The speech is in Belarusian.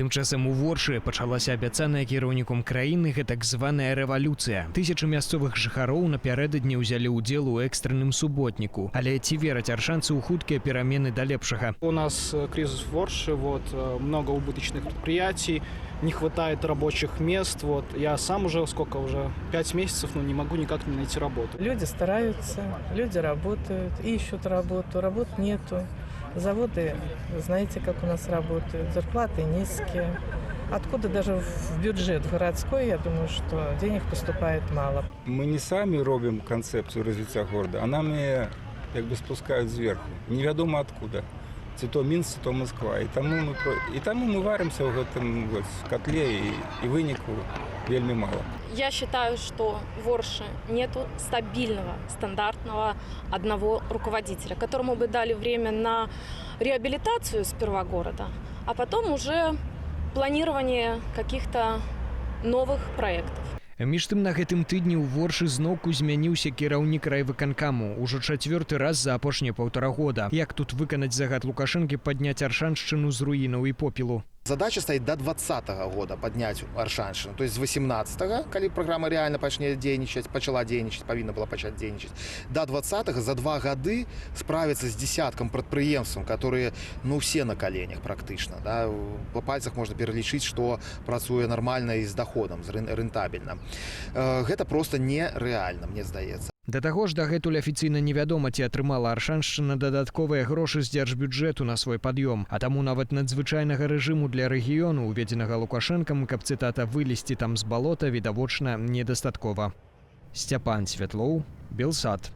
Тым часам у Воршы пачалася абяцаная кіраўніком краіны так званая рэвалюцыя. Тысячы мясцовых жыхароў напярэдадні ўзялі ўдзел у экстранным суботніку. Але ці вераць аршанцы ў хуткія перамены да лепшага? У нас кризис в Ворше, много убыточных предприятий, не хватает рабочих мест. Я сам уже 5 месяцев, но не могу никак не найти работу. Люди стараются, люди работают, ищут работу, работ нету. Заводы, знаете, как у нас работают, зарплаты низкие. Откуда даже в бюджет городской, я думаю, что денег поступает мало. Мы не сами робим концепцию развития города, а нам ее спускают сверху. Неведомо откуда. Це то Мінськ, то Москва. І тому ми варимося в этом котле, и вынику вельми мало. Я считаю, что в Ворше нету стабильного, стандартного одного руководителя, которому бы дали время на реабилитацию сперва города, а потом уже планирование каких-то новых проектов. Між тым, на гэтым тыдні ў Воршы зноўку змяніўся кіраўнік райвыканкаму. Ужо 4-й раз за апошнія 1,5 года. Як тут выканаць загад Лукашэнкі падняць Аршаншчыну з руінаў і попелу? Задача стоит до 2020 года поднять Аршаншину, то есть с 18-го, когда программа реально начала дейничать, повинна была начать дейничать, до 20-го за 2 года справиться с десятком предприемств, которые, все на коленях практично. Да? По пальцах можно перелічыць, что працуе нормально и с доходом, рентабельно. Это просто нереально, мне здаецца. Да таго ж дагэтуль афіцыйна невядома, ці атрымала Аршаншчына дадатковыя грошы з дзяржбюджэту на свой пад'ём, а таму нават надзвычайнага рэжыму для рэгіёну, уведзенага Лукашэнкам, каб, цытата, вылезці там з балота, відавочна недастаткова. Сцяпан Святлоў, Белсат.